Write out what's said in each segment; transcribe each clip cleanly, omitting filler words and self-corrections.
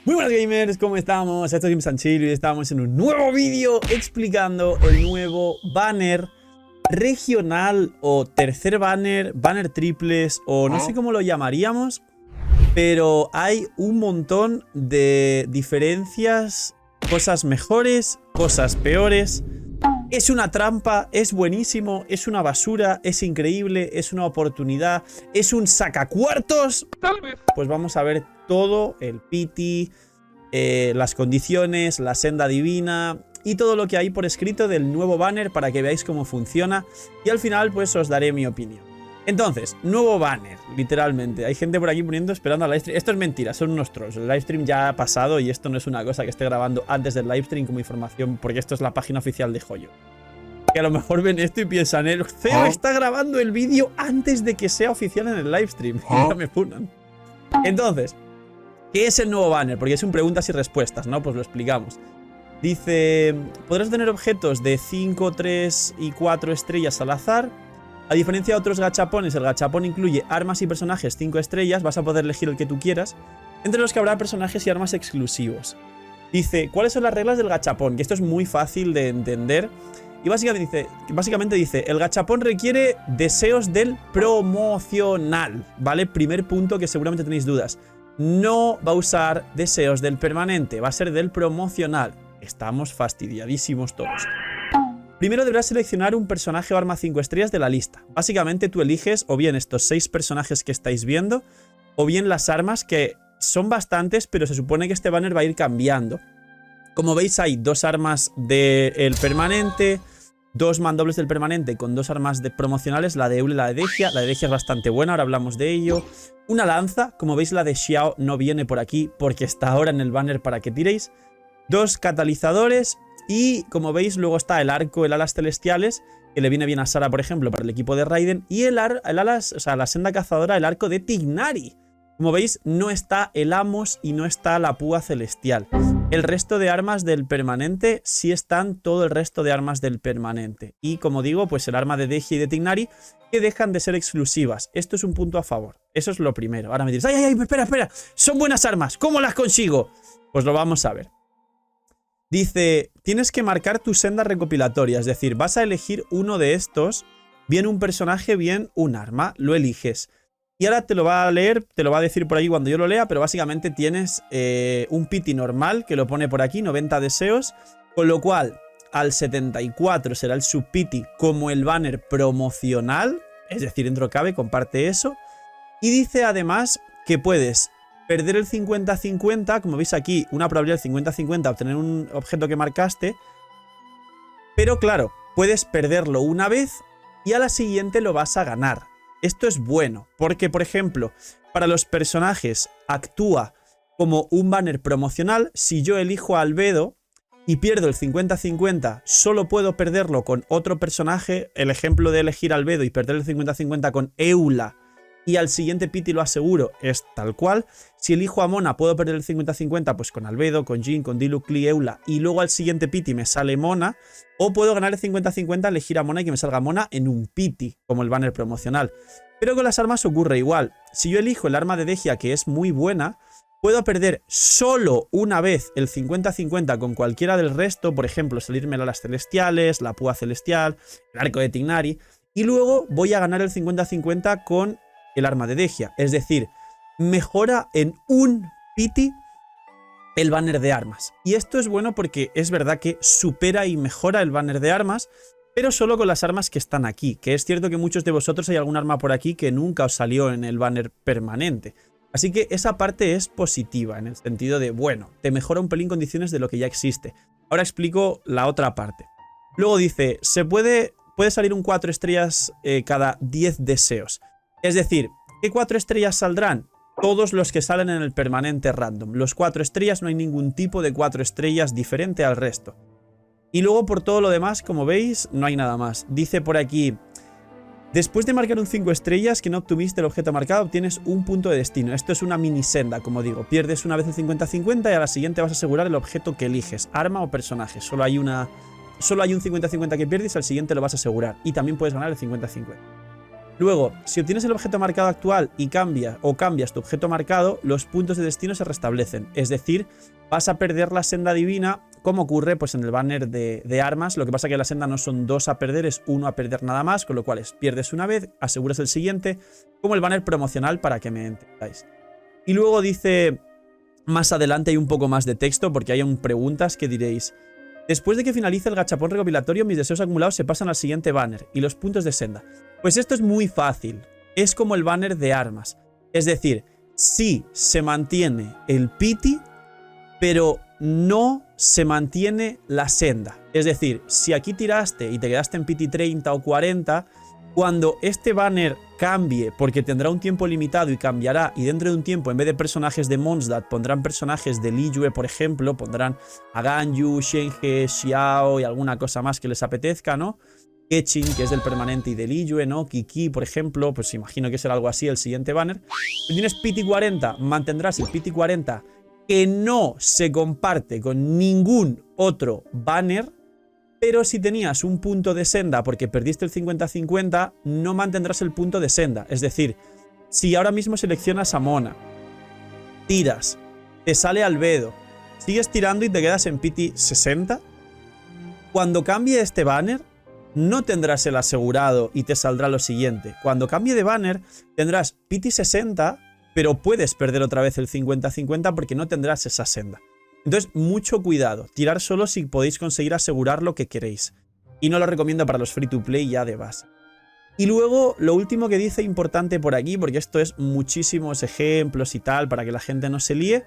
Muy buenas gamers, ¿cómo estamos? Esto es GameSandChill y estamos en un nuevo vídeo explicando el nuevo banner regional o tercer banner, banner triples o no sé cómo lo llamaríamos, pero hay un montón de diferencias, cosas mejores, cosas peores. Es una trampa, es buenísimo, es una basura, es increíble, es una oportunidad, es un sacacuartos. Tal vez. Pues vamos a ver todo el pity, las condiciones, la senda divina y todo lo que hay por escrito del nuevo banner para que veáis cómo funciona. Y al final pues os daré mi opinión. Entonces, nuevo banner, literalmente. Hay gente por aquí poniendo, esperando al livestream. Esto es mentira, son unos trolls. El livestream ya ha pasado y esto no es una cosa que esté grabando antes del livestream como información, porque esto es la página oficial de Joyo. Que a lo mejor ven esto y piensan, el CEO está grabando el vídeo antes de que sea oficial en el livestream. Y ya me funan. Entonces, ¿qué es el nuevo banner? Porque es un preguntas y respuestas, ¿no? Pues lo explicamos. Dice, podrás tener objetos de 5, 3 y 4 estrellas al azar. A diferencia de otros gachapones, el gachapón incluye armas y personajes 5 estrellas, vas a poder elegir el que tú quieras, entre los que habrá personajes y armas exclusivos. Dice, ¿cuáles son las reglas del gachapón? Que esto es muy fácil de entender. Y básicamente dice, el gachapón requiere deseos del promocional, ¿vale? Primer punto que seguramente tenéis dudas. No va a usar deseos del permanente, va a ser del promocional. Estamos fastidiadísimos todos. Primero deberás seleccionar un personaje o arma 5 estrellas de la lista. Básicamente tú eliges o bien estos 6 personajes que estáis viendo, o bien las armas, que son bastantes, pero se supone que este banner va a ir cambiando. Como veis hay 2 armas del permanente, 2 mandobles del permanente con 2 armas promocionales, la de Eula y la de Dehya. La de Dehya es bastante buena, ahora hablamos de ello. Una lanza, como veis la de Xiao no viene por aquí porque está ahora en el banner para que tiréis. 2 catalizadores. Y como veis luego está el arco, el alas celestiales, que le viene bien a Sara por ejemplo para el equipo de Raiden. Y el alas, o sea, la senda cazadora, el arco de Tignari. Como veis no está el Amos y no está la púa celestial. El resto de armas del permanente sí están, todo el resto de armas del permanente. Y como digo, pues el arma de Dehya y de Tignari que dejan de ser exclusivas. Esto es un punto a favor. Eso es lo primero. Ahora me diréis, ¡ay, ay, espera, espera! Son buenas armas, ¿cómo las consigo? Pues lo vamos a ver. Dice, tienes que marcar tu senda recopilatoria, es decir, vas a elegir uno de estos, bien un personaje, bien un arma, lo eliges. Y ahora te lo va a leer, te lo va a decir por ahí cuando yo lo lea, pero básicamente tienes un pity normal, que lo pone por aquí, 90 deseos, con lo cual al 74 será el subpity como el banner promocional, es decir, dentro cabe, comparte eso. Y dice además que puedes perder el 50-50, como veis aquí, una probabilidad del 50-50 obtener un objeto que marcaste. Pero claro, puedes perderlo una vez y a la siguiente lo vas a ganar. Esto es bueno, porque por ejemplo, para los personajes actúa como un banner promocional. Si yo elijo a Albedo y pierdo el 50-50, solo puedo perderlo con otro personaje. El ejemplo de elegir a Albedo y perder el 50-50 con Eula y al siguiente pity lo aseguro es tal cual. Si elijo a Mona puedo perder el 50-50 pues con Albedo, con Jhin, con Diluc, Klee, Eula y luego al siguiente pity me sale Mona. O puedo ganar el 50-50, elegir a Mona y que me salga Mona en un pity como el banner promocional. Pero con las armas ocurre igual. Si yo elijo el arma de Dehya que es muy buena, puedo perder solo una vez el 50-50 con cualquiera del resto. Por ejemplo, salirme las celestiales, la púa celestial, el arco de Tignari. Y luego voy a ganar el 50-50 con el arma de Dehya, es decir, mejora en un pity el banner de armas. Y esto es bueno porque es verdad que supera y mejora el banner de armas, pero solo con las armas que están aquí, que es cierto que muchos de vosotros hay algún arma por aquí que nunca os salió en el banner permanente. Así que esa parte es positiva, en el sentido de, bueno, te mejora un pelín condiciones de lo que ya existe. Ahora explico la otra parte. Luego dice, puede salir un 4 estrellas cada 10 deseos. Es decir, ¿qué 4 estrellas saldrán? Todos los que salen en el permanente random. Los 4 estrellas, no hay ningún tipo de 4 estrellas diferente al resto. Y luego por todo lo demás, como veis, no hay nada más. Dice por aquí, después de marcar un 5 estrellas que no obtuviste el objeto marcado, obtienes un punto de destino. Esto es una mini senda, como digo. Pierdes una vez el 50-50 y a la siguiente vas a asegurar el objeto que eliges, arma o personaje. Solo hay un 50-50 que pierdes, al siguiente lo vas a asegurar. Y también puedes ganar el 50-50. Luego, si obtienes el objeto marcado actual y cambias tu objeto marcado, los puntos de destino se restablecen. Es decir, vas a perder la senda divina, como ocurre pues, en el banner de armas. Lo que pasa es que la senda no son 2 a perder, es 1 a perder nada más, con lo cual pierdes una vez, aseguras el siguiente, como el banner promocional para que me entendáis. Y luego dice, más adelante hay un poco más de texto, porque hay preguntas que diréis: después de que finalice el gachapón recopilatorio, mis deseos acumulados se pasan al siguiente banner y los puntos de senda. Pues esto es muy fácil. Es como el banner de armas. Es decir, sí se mantiene el pity, pero no se mantiene la senda. Es decir, si aquí tiraste y te quedaste en pity 30 o 40, cuando este banner cambie, porque tendrá un tiempo limitado y cambiará, y dentro de un tiempo, en vez de personajes de Mondstadt, pondrán personajes de Liyue, por ejemplo, pondrán a Ganyu, Shenhe, Xiao y alguna cosa más que les apetezca, ¿no? Kechin, que es del permanente y de Liyue, ¿no? Kiki, por ejemplo, pues imagino que será algo así el siguiente banner. Si tienes pity 40, mantendrás el pity 40 que no se comparte con ningún otro banner. Pero si tenías un punto de senda porque perdiste el 50-50, no mantendrás el punto de senda. Es decir, si ahora mismo seleccionas a Mona, tiras, te sale Albedo, sigues tirando y te quedas en pity 60, cuando cambie este banner, no tendrás el asegurado y te saldrá lo siguiente. Cuando cambie de banner, tendrás pity 60, pero puedes perder otra vez el 50-50 porque no tendrás esa senda. Entonces, mucho cuidado. Tirar solo si podéis conseguir asegurar lo que queréis. Y no lo recomiendo para los free to play ya de base. Y luego, lo último que dice importante por aquí, porque esto es muchísimos ejemplos y tal, para que la gente no se líe.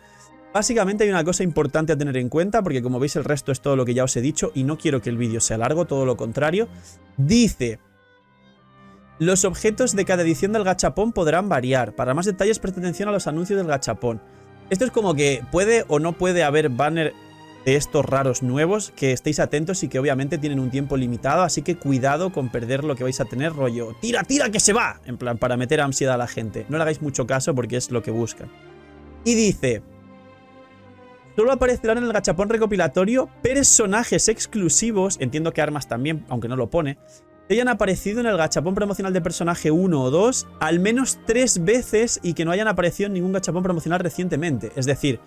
Básicamente hay una cosa importante a tener en cuenta, porque como veis el resto es todo lo que ya os he dicho y no quiero que el vídeo sea largo, todo lo contrario. Dice: los objetos de cada edición del gachapón podrán variar. Para más detalles, presta atención a los anuncios del gachapón. Esto es como que puede o no puede haber banner de estos raros nuevos, que estéis atentos y que obviamente tienen un tiempo limitado, así que cuidado con perder lo que vais a tener, rollo ¡tira, tira, que se va! En plan, para meter ansiedad a la gente. No le hagáis mucho caso porque es lo que buscan. Y dice: solo aparecerán en el gachapón recopilatorio personajes exclusivos, entiendo que armas también, aunque no lo pone, que hayan aparecido en el gachapón promocional de personaje 1 o 2 al menos 3 veces y que no hayan aparecido en ningún gachapón promocional recientemente. Es decir,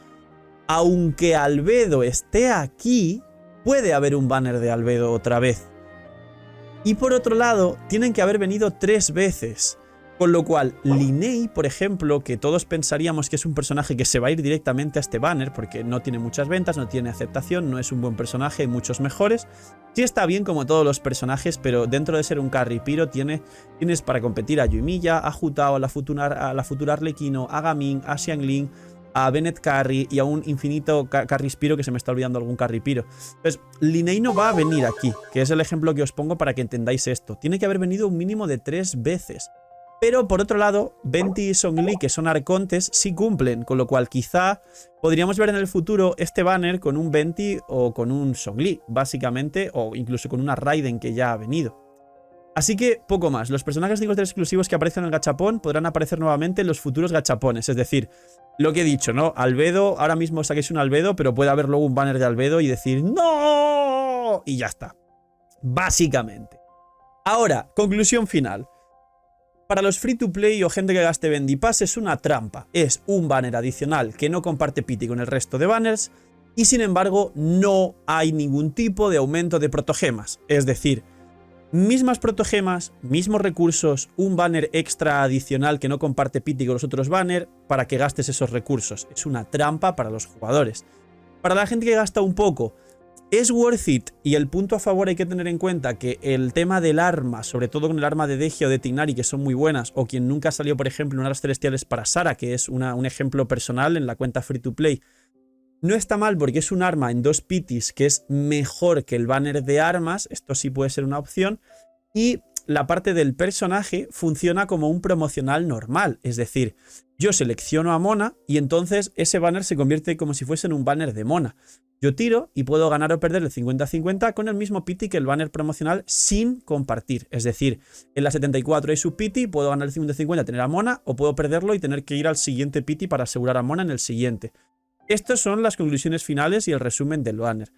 aunque Albedo esté aquí, puede haber un banner de Albedo otra vez. Y por otro lado, tienen que haber venido 3 veces. Con lo cual, Linei, por ejemplo, que todos pensaríamos que es un personaje que se va a ir directamente a este banner porque no tiene muchas ventas, no tiene aceptación, no es un buen personaje, hay muchos mejores. Sí está bien como todos los personajes, pero dentro de ser un carry piro tienes para competir a Yuimiya, a Jutao, a la futura Arlequino, a Gaming, a Xiangling, a Bennett Carry y a un infinito carry piro que se me está olvidando algún carry piro. Entonces, Linei no va a venir aquí, que es el ejemplo que os pongo para que entendáis esto. Tiene que haber venido un mínimo de 3 veces. Pero por otro lado, Venti y Zhongli, que son arcontes, sí cumplen, con lo cual quizá podríamos ver en el futuro este banner con un Venti o con un Zhongli, básicamente, o incluso con una Raiden que ya ha venido. Así que, poco más. Los personajes 5 exclusivos que aparecen en el gachapón podrán aparecer nuevamente en los futuros gachapones. Es decir, lo que he dicho, ¿no? Albedo, ahora mismo saquéis un Albedo, pero puede haber luego un banner de Albedo y decir ¡no! Y ya está. Básicamente. Ahora, conclusión final. Para los free to play o gente que gaste Vendipass es una trampa. Es un banner adicional que no comparte pity con el resto de banners y sin embargo no hay ningún tipo de aumento de protogemas. Es decir, mismas protogemas, mismos recursos, un banner extra adicional que no comparte pity con los otros banners para que gastes esos recursos. Es una trampa para los jugadores. Para la gente que gasta un poco, es worth it, y el punto a favor hay que tener en cuenta que el tema del arma, sobre todo con el arma de Dehya o de Tignari, que son muy buenas, o quien nunca salió, por ejemplo, en Alas Celestiales para Sara, que es un ejemplo personal en la cuenta free to play, no está mal porque es un arma en 2 pitis que es mejor que el banner de armas, esto sí puede ser una opción, y la parte del personaje funciona como un promocional normal, es decir, yo selecciono a Mona y entonces ese banner se convierte como si fuese en un banner de Mona. Yo tiro y puedo ganar o perder el 50-50 con el mismo pity que el banner promocional sin compartir. Es decir, en la 74 hay su pity, puedo ganar el 50-50 tener a Mona o puedo perderlo y tener que ir al siguiente pity para asegurar a Mona en el siguiente. Estas son las conclusiones finales y el resumen del banner.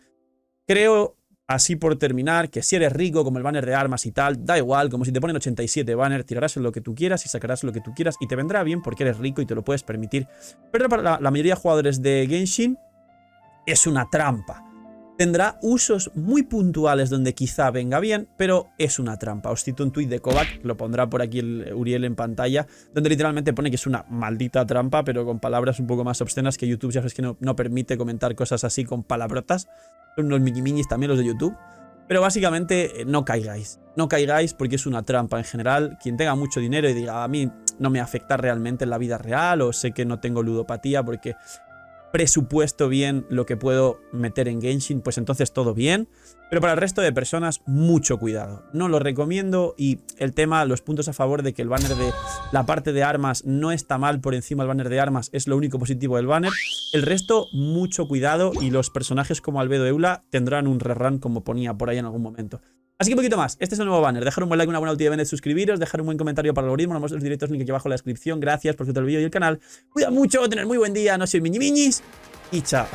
Creo, así por terminar, que si eres rico, como el banner de armas y tal, da igual, como si te ponen 87 banner, tirarás en lo que tú quieras y sacarás lo que tú quieras y te vendrá bien porque eres rico y te lo puedes permitir. Pero para la mayoría de jugadores de Genshin es una trampa. Tendrá usos muy puntuales donde quizá venga bien, pero es una trampa. Os cito un tuit de Kovac, lo pondrá por aquí el Uriel en pantalla, donde literalmente pone que es una maldita trampa, pero con palabras un poco más obscenas, que YouTube ya sabes que no permite comentar cosas así con palabrotas. Son unos miñimiñis también los de YouTube. Pero básicamente no caigáis. No caigáis porque es una trampa en general. Quien tenga mucho dinero y diga, a mí no me afecta realmente en la vida real, o sé que no tengo ludopatía porque presupuesto bien lo que puedo meter en Genshin, pues entonces todo bien. Pero para el resto de personas, mucho cuidado. No lo recomiendo y el tema, los puntos a favor de que el banner de la parte de armas no está mal por encima del banner de armas, es lo único positivo del banner. El resto, mucho cuidado y los personajes como Albedo Eula tendrán un rerun como ponía por ahí en algún momento. Así que un poquito más, este es el nuevo banner. Dejar un buen like, una buena ulti de Bennett, suscribiros, dejar un buen comentario para el algoritmo, nos vemos en los directos, link aquí abajo en la descripción. Gracias por ver el vídeo y el canal. Cuida mucho, tener muy buen día, no soy miñimiñis y chao.